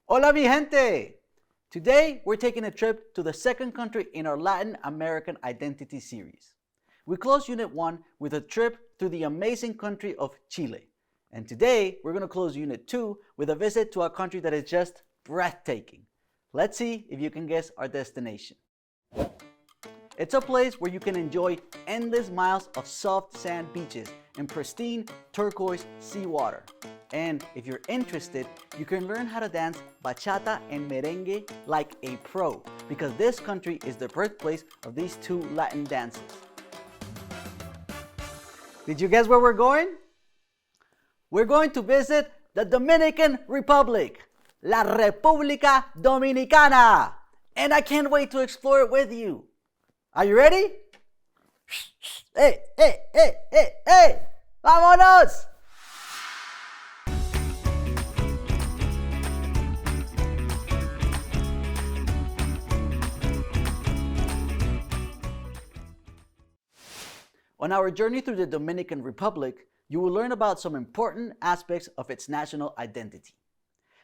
Hola mi gente! Today we're taking a trip to the second country in our Latin American Identity series. We closed Unit 1 with a trip through the amazing country of Chile. And today we're going to close Unit 2 with a visit to a country that is just breathtaking. Let's see if you can guess our destination. It's a place where you can enjoy endless miles of soft sand beaches and pristine turquoise seawater. And if you're interested, you can learn how to dance bachata and merengue like a pro, because this country is the birthplace of these two Latin dances. Did you guess where we're going? We're going to visit the Dominican Republic, La República Dominicana, and I can't wait to explore it with you. Are you ready? Hey, hey, hey, hey, hey! ¡Vámonos! On our journey through the Dominican Republic, you will learn about some important aspects of its national identity.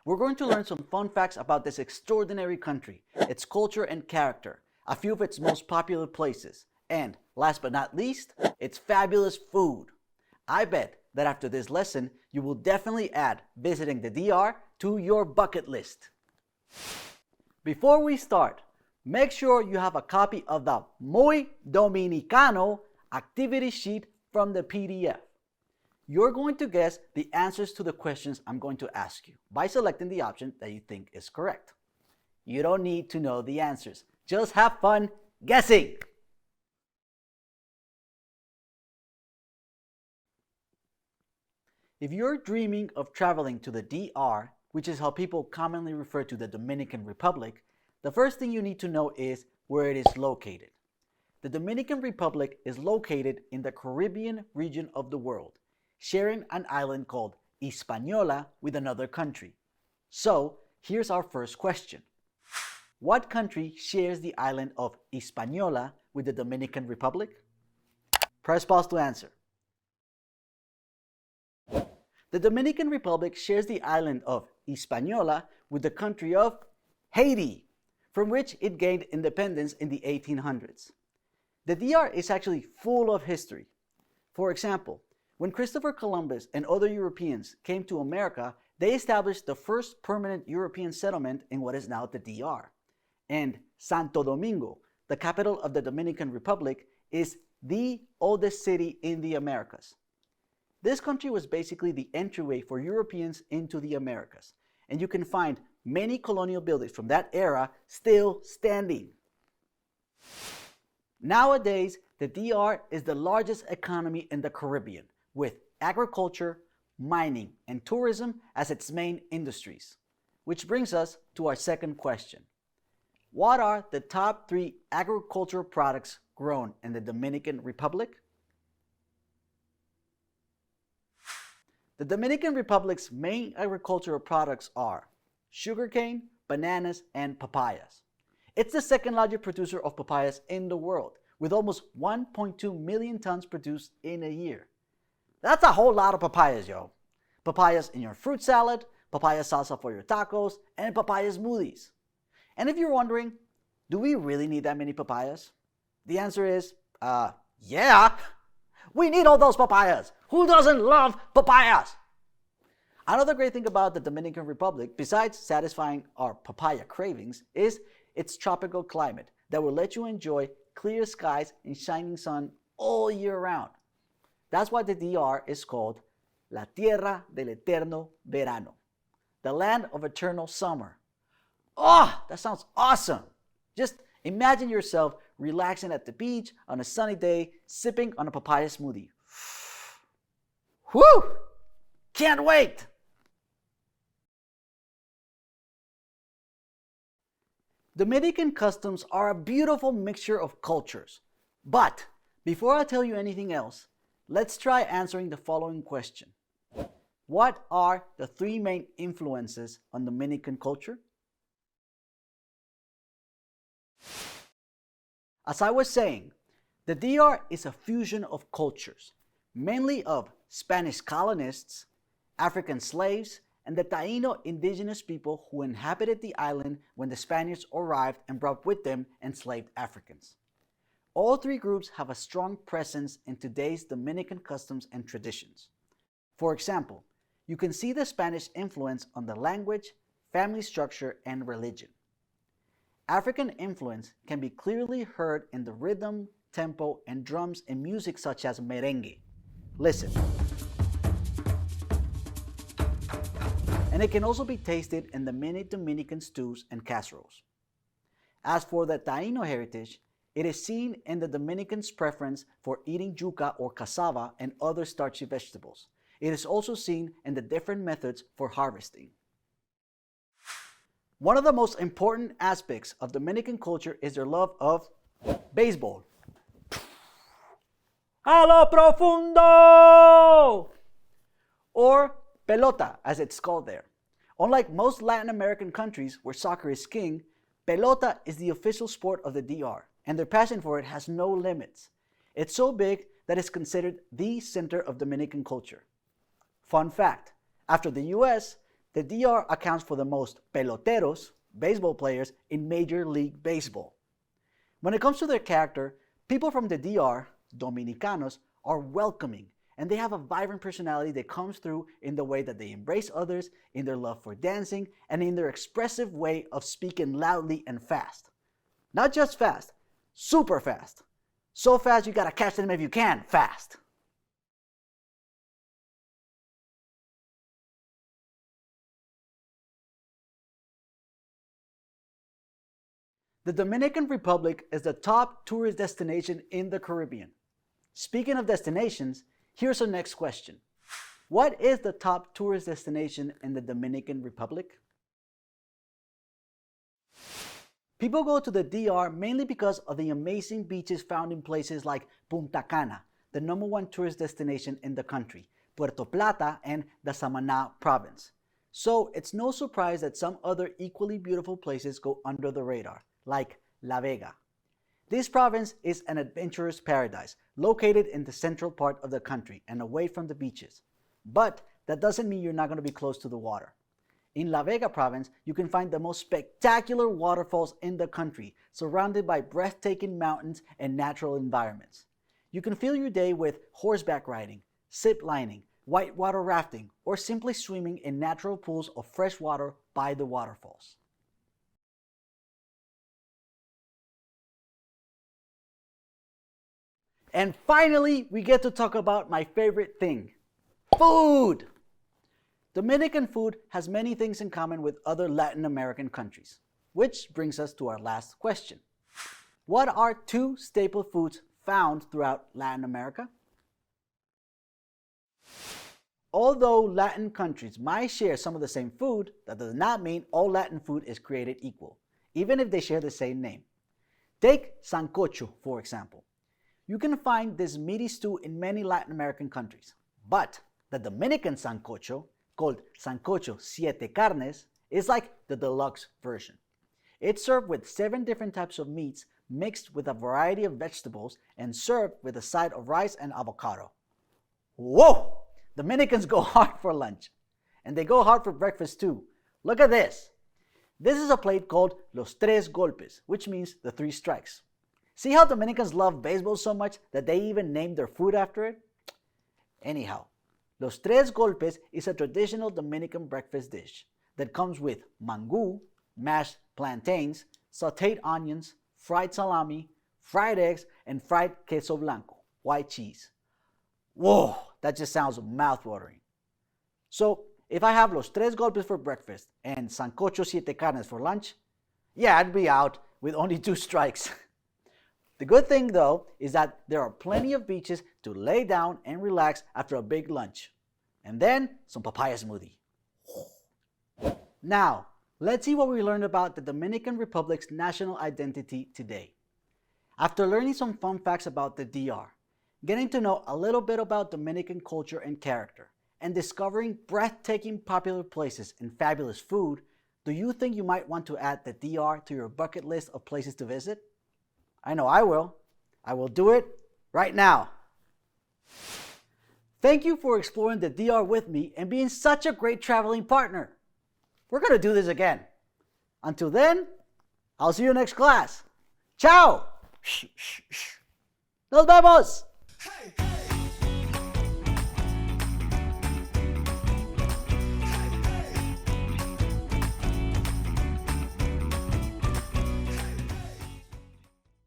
We're going to learn some fun facts about this extraordinary country, its culture and character, a few of its most popular places, and, last but not least, its fabulous food. I bet that after this lesson, you will definitely add visiting the DR to your bucket list. Before we start, make sure you have a copy of the Muy Dominicano activity sheet from the PDF. You're going to guess the answers to the questions I'm going to ask you by selecting the option that you think is correct. You don't need to know the answers. Just have fun guessing. If you're dreaming of traveling to the DR, which is how people commonly refer to the Dominican Republic, the first thing you need to know is where it is located. The Dominican Republic is located in the Caribbean region of the world, sharing an island called Hispaniola with another country. So, here's our first question. What country shares the island of Hispaniola with the Dominican Republic? Press pause to answer. The Dominican Republic shares the island of Hispaniola with the country of Haiti, from which it gained independence in the 1800s. The DR is actually full of history. For example, when Christopher Columbus and other Europeans came to America, they established the first permanent European settlement in what is now the DR. And Santo Domingo, the capital of the Dominican Republic, is the oldest city in the Americas. This country was basically the entryway for Europeans into the Americas, and you can find many colonial buildings from that era still standing. Nowadays, the DR is the largest economy in the Caribbean, with agriculture, mining, and tourism as its main industries. Which brings us to our second question. What are the top 3 agricultural products grown in the Dominican Republic? The Dominican Republic's main agricultural products are sugarcane, bananas, and papayas. It's the second largest producer of papayas in the world, with almost 1.2 million tons produced in a year. That's a whole lot of papayas, yo. Papayas in your fruit salad, papaya salsa for your tacos, and papaya smoothies. And if you're wondering, do we really need that many papayas? The answer is, yeah. We need all those papayas. Who doesn't love papayas? Another great thing about the Dominican Republic, besides satisfying our papaya cravings, is its tropical climate that will let you enjoy clear skies and shining sun all year round. That's why the DR is called La Tierra del Eterno Verano, the land of eternal summer. Oh, that sounds awesome! Just imagine yourself relaxing at the beach on a sunny day, sipping on a papaya smoothie. Whew! Can't wait! Dominican customs are a beautiful mixture of cultures. But before I tell you anything else, let's try answering the following question. What are the 3 main influences on Dominican culture? As I was saying, the DR is a fusion of cultures, mainly of Spanish colonists, African slaves, and the Taino indigenous people who inhabited the island when the Spaniards arrived and brought with them enslaved Africans. All three groups have a strong presence in today's Dominican customs and traditions. For example, you can see the Spanish influence on the language, family structure, and religion. African influence can be clearly heard in the rhythm, tempo, and drums in music such as merengue. Listen. And it can also be tasted in the many Dominican stews and casseroles. As for the Taino heritage, it is seen in the Dominicans' preference for eating yuca or cassava and other starchy vegetables. It is also seen in the different methods for harvesting. One of the most important aspects of Dominican culture is their love of baseball. A lo profundo! Or pelota, as it's called there. Unlike most Latin American countries where soccer is king, pelota is the official sport of the DR, and their passion for it has no limits. It's so big that it's considered the center of Dominican culture. Fun fact, after the US, the DR accounts for the most peloteros, baseball players, in Major League Baseball. When it comes to their character, people from the DR, Dominicanos, are welcoming, and they have a vibrant personality that comes through in the way that they embrace others, in their love for dancing, and in their expressive way of speaking loudly and fast. Not just fast, super fast. So fast you gotta catch them if you can, fast. The Dominican Republic is the top tourist destination in the Caribbean. Speaking of destinations, here's our next question. What is the top tourist destination in the Dominican Republic? People go to the DR mainly because of the amazing beaches found in places like Punta Cana, the #1 tourist destination in the country, Puerto Plata, and the Samaná province. So it's no surprise that some other equally beautiful places go under the radar, like La Vega. This province is an adventurous paradise located in the central part of the country and away from the beaches. But that doesn't mean you're not going to be close to the water. In La Vega province, you can find the most spectacular waterfalls in the country, surrounded by breathtaking mountains and natural environments. You can fill your day with horseback riding, zip lining, whitewater rafting, or simply swimming in natural pools of fresh water by the waterfalls. And finally, we get to talk about my favorite thing, food! Dominican food has many things in common with other Latin American countries, which brings us to our last question. What are 2 staple foods found throughout Latin America? Although Latin countries might share some of the same food, that does not mean all Latin food is created equal, even if they share the same name. Take sancocho, for example. You can find this meaty stew in many Latin American countries, but the Dominican sancocho, called sancocho siete carnes, is like the deluxe version. It's served with 7 different types of meats mixed with a variety of vegetables and served with a side of rice and avocado. Whoa! Dominicans go hard for lunch. And they go hard for breakfast too. Look at this. This is a plate called Los Tres Golpes, which means the 3 strikes. See how Dominicans love baseball so much that they even named their food after it? Anyhow, Los Tres Golpes is a traditional Dominican breakfast dish that comes with mangú, mashed plantains, sauteed onions, fried salami, fried eggs, and fried queso blanco, white cheese. Whoa, that just sounds mouth-watering. So, if I have Los Tres Golpes for breakfast and sancocho siete carnes for lunch, yeah, I'd be out with only 2 strikes. The good thing, though, is that there are plenty of beaches to lay down and relax after a big lunch. And then, some papaya smoothie. Now, let's see what we learned about the Dominican Republic's national identity today. After learning some fun facts about the DR, getting to know a little bit about Dominican culture and character, and discovering breathtaking popular places and fabulous food, do you think you might want to add the DR to your bucket list of places to visit? I know I will. I will do it right now. Thank you for exploring the DR with me and being such a great traveling partner. We're going to do this again. Until then, I'll see you next class. Ciao! Nos vemos! Hey, hey.